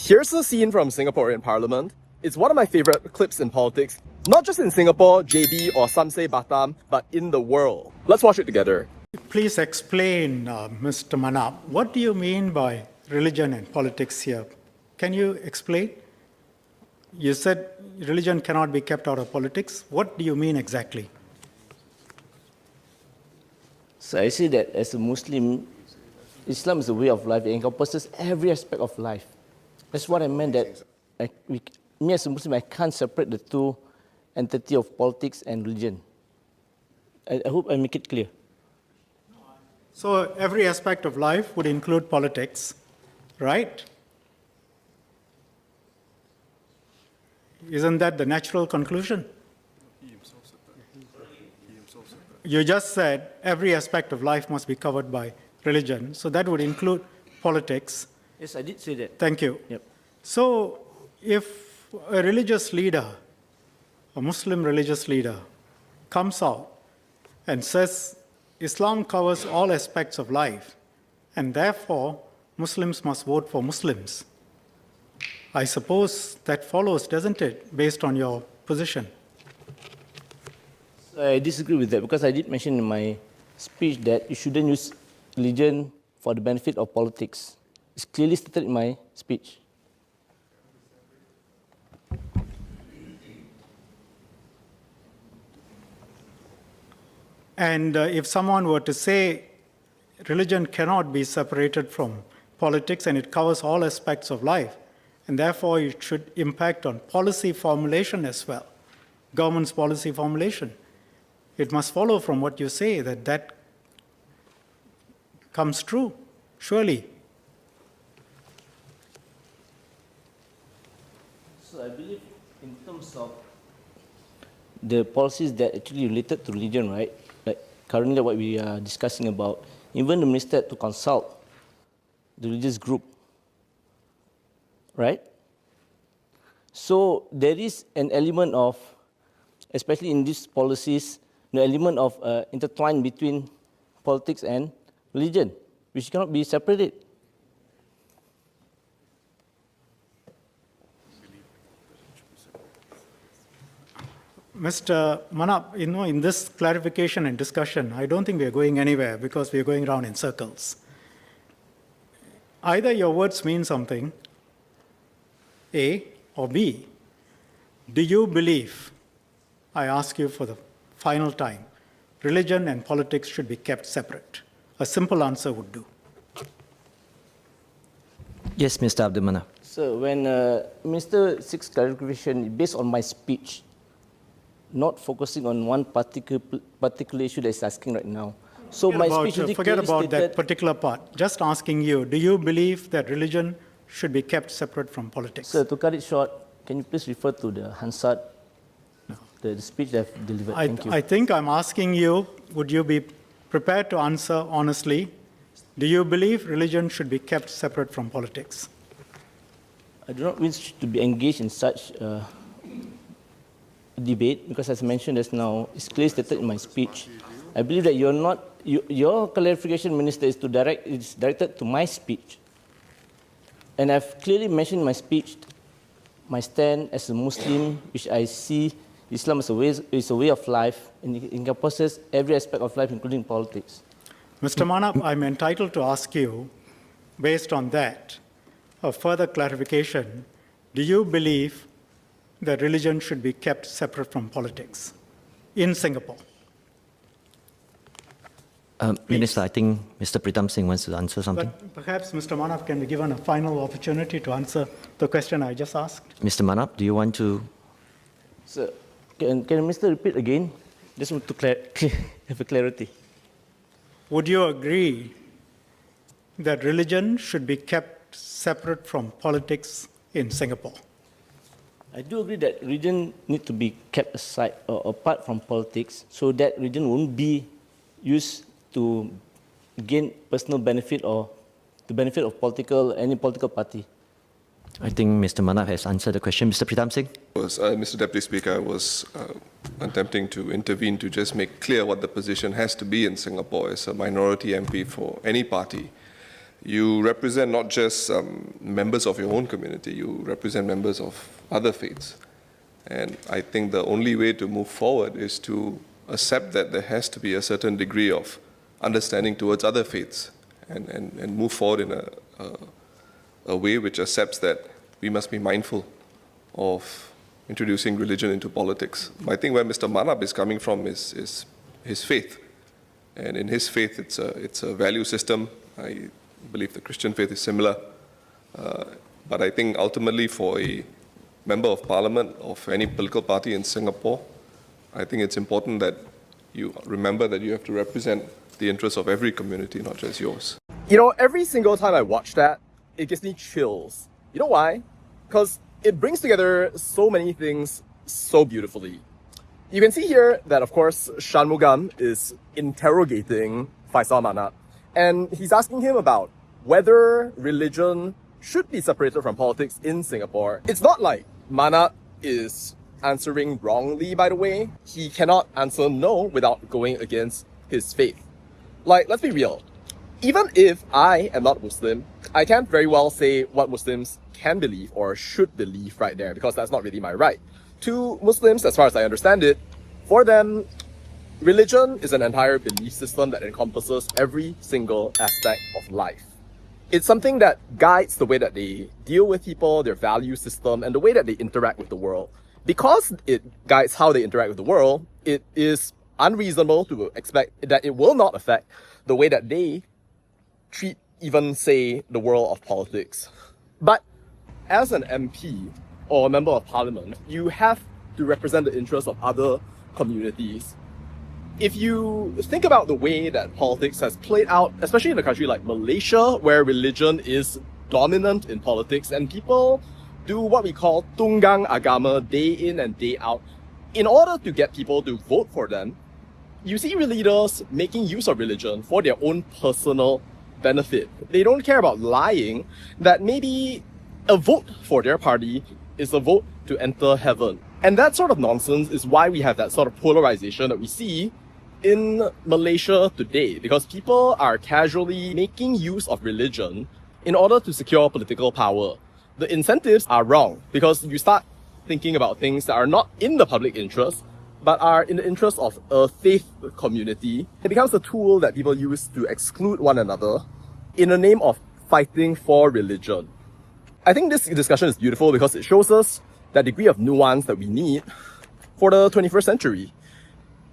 Here's a scene from Singaporean Parliament. It's one of my favorite clips in politics, not just in Singapore, JB, or some say Batam, but in the world. Let's watch it together. Please explain, Mr. Manap, what do you mean by religion and politics here? Can you explain? You said religion cannot be kept out of politics. What do you mean exactly? So I say that as a Muslim, Islam is a way of life. It encompasses every aspect of life. That's what I meant, that me as a Muslim, I can't separate the two entities of politics and religion. I hope I make it clear. So every aspect of life would include politics, right? Isn't that the natural conclusion? You just said every aspect of life must be covered by religion, so that would include politics. Yes, I did say that. Thank you. Yep. So if a religious leader, a Muslim religious leader, comes out and says Islam covers all aspects of life, and therefore Muslims must vote for Muslims, I suppose that follows, doesn't it, based on your position? I disagree with that, because I did mention in my speech that you shouldn't use religion for the benefit of politics. It's clearly stated in my speech. And if someone were to say religion cannot be separated from politics and it covers all aspects of life, and therefore it should impact on policy formulation as well, government's policy formulation, it must follow from what you say that that comes true, surely. So I believe in terms of the policies that actually related to religion, right? Like currently what we are discussing about, even the minister had to consult the religious group, right? So there is an element of, especially in these policies, the element of intertwine between politics and religion, which cannot be separated. Mr. Manap, in this clarification and discussion, I don't think we are going anywhere because we are going around in circles. Either your words mean something, A, or B. Do you believe, I ask you for the final time, religion and politics should be kept separate? A simple answer would do. Yes, Mr. Abdul Manap. So when Minister seeks clarification based on my speech, not focusing on one particular issue that is asking right now. So Forget about that particular part. Just asking you, do you believe that religion should be kept separate from politics? Sir, to cut it short, can you please refer to the Hansard, the speech that I've delivered? Thank you. I think I'm asking you, would you be prepared to answer honestly, do you believe religion should be kept separate from politics? I do not wish to be engaged in such debate, because as I mentioned just now, it's clearly stated in my speech. I believe that your clarification, Minister, is directed to my speech. And I've clearly mentioned in my speech my stand as a Muslim, which I see Islam is a way of life, and it encompasses every aspect of life, including politics. Mr. Manap, I'm entitled to ask you, based on that, a further clarification. Do you believe that religion should be kept separate from politics in Singapore? Minister, I think Mr. Pritam Singh wants to answer something. But perhaps Mr. Manap can be given a final opportunity to answer the question I just asked. Mr. Manap, do you want to? So, can Mr. repeat again? Just want to have a clarity. Would you agree that religion should be kept separate from politics in Singapore? I do agree that religion needs to be kept aside or apart from politics, so that religion won't be used to gain personal benefit or the benefit of any political party. I think Mr. Manap has answered the question. Mr. Pritam Singh? Mr. Deputy Speaker, I was attempting to intervene to just make clear what the position has to be in Singapore as a minority MP for any party. you represent not just members of your own community, you represent members of other faiths. And I think the only way to move forward is to accept that there has to be a certain degree of understanding towards other faiths and move forward in a way which accepts that we must be mindful of introducing religion into politics. I think where Mr. Manap is coming from is his faith. And in his faith, it's a value system. I believe the Christian faith is similar. But I think ultimately for a member of parliament of any political party in Singapore, I think it's important that you remember that you have to represent the interests of every community, not just yours. You know, every single time I watch that, it gives me chills. You know why? Because it brings together so many things so beautifully. You can see here that, of course, Shanmugam is interrogating Faisal Manap, and he's asking him about whether religion should be separated from politics in Singapore. It's not like Manap is answering wrongly, by the way. He cannot answer no without going against his faith. Like, let's be real. Even if I am not Muslim, I can't very well say what Muslims can believe or should believe right there, because that's not really my right. To Muslims, as far as I understand it, for them, religion is an entire belief system that encompasses every single aspect of life. It's something that guides the way that they deal with people, their value system, and the way that they interact with the world. Because it guides how they interact with the world, it is unreasonable to expect that it will not affect the way that they treat even, say, the world of politics. But as an MP or a member of parliament, you have to represent the interests of other communities. If you think about the way that politics has played out, especially in a country like Malaysia, where religion is dominant in politics and people do what we call tunggang agama day in and day out, in order to get people to vote for them, you see leaders making use of religion for their own personal benefit. They don't care about lying that maybe a vote for their party is a vote to enter heaven. And that sort of nonsense is why we have that sort of polarization that we see in Malaysia today, because people are casually making use of religion in order to secure political power. The incentives are wrong, because you start thinking about things that are not in the public interest, but are in the interest of a faith community. It becomes a tool that people use to exclude one another in the name of fighting for religion. I think this discussion is beautiful because it shows us that degree of nuance that we need for the 21st century.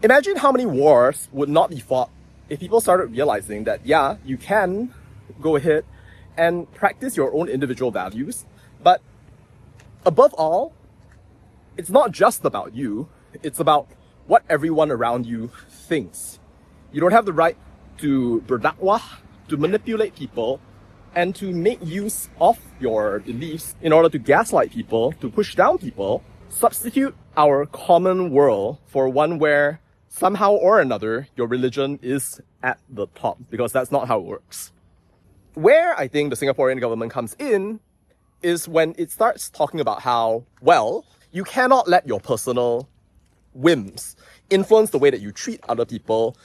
Imagine how many wars would not be fought if people started realizing that, yeah, you can go ahead and practice your own individual values, but above all, it's not just about you, it's about what everyone around you thinks. You don't have the right to berdakwah, to manipulate people, and to make use of your beliefs in order to gaslight people, to push down people. Substitute our common world for one where somehow or another your religion is at the top, because that's not how it works. Where I think the Singaporean government comes in is when it starts talking about how, well, you cannot let your personal whims influence the way that you treat other people,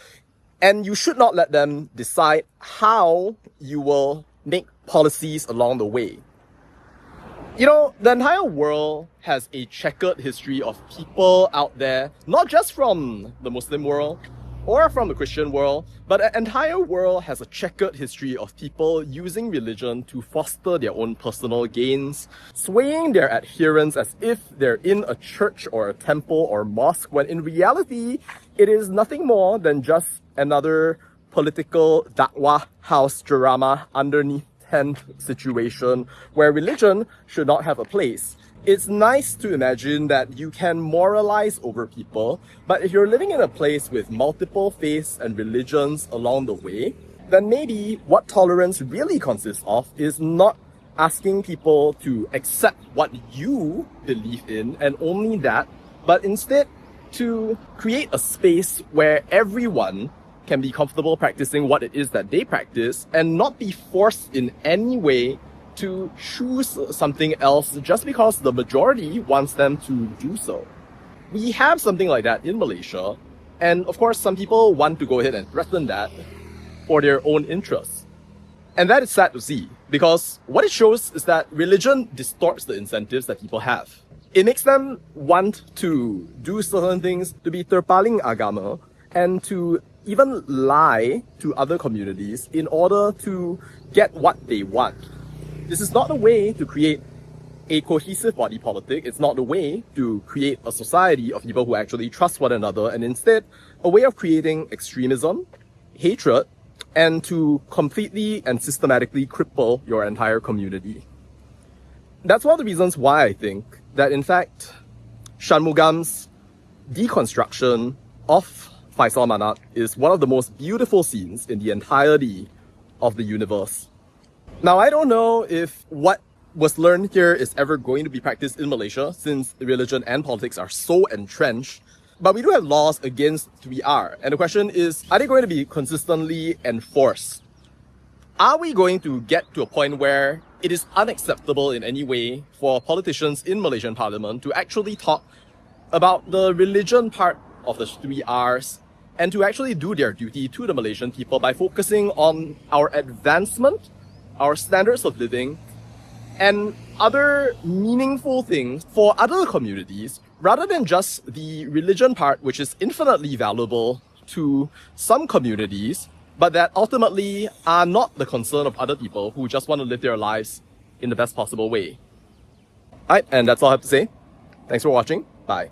and you should not let them decide how you will make policies along the way. You know, the entire world has a checkered history of people out there, not just from the Muslim world or from the Christian world, but the entire world has a checkered history of people using religion to foster their own personal gains, swaying their adherents as if they're in a church or a temple or mosque, when in reality, it is nothing more than just another political dakwah house drama underneath tent situation where religion should not have a place. It's nice to imagine that you can moralize over people, but if you're living in a place with multiple faiths and religions along the way, then maybe what tolerance really consists of is not asking people to accept what you believe in and only that, but instead to create a space where everyone can be comfortable practicing what it is that they practice and not be forced in any way to choose something else just because the majority wants them to do so. We have something like that in Malaysia, and of course some people want to go ahead and threaten that for their own interests. And that is sad to see, because what it shows is that religion distorts the incentives that people have. It makes them want to do certain things, to be terpaling agama, and to even lie to other communities in order to get what they want. This is not the way to create a cohesive body politic. It's not the way to create a society of people who actually trust one another, and instead a way of creating extremism, hatred, and to completely and systematically cripple your entire community. That's one of the reasons why I think that, in fact, Shanmugam's deconstruction of Faisal Manap is one of the most beautiful scenes in the entirety of the universe. Now, I don't know if what was learned here is ever going to be practiced in Malaysia, since religion and politics are so entrenched. But we do have laws against 3R. And the question is, are they going to be consistently enforced? Are we going to get to a point where it is unacceptable in any way for politicians in Malaysian Parliament to actually talk about the religion part of the 3Rs and to actually do their duty to the Malaysian people by focusing on our advancement, our standards of living, and other meaningful things for other communities, rather than just the religion part, which is infinitely valuable to some communities, but that ultimately are not the concern of other people who just want to live their lives in the best possible way. Alright, and that's all I have to say. Thanks for watching. Bye.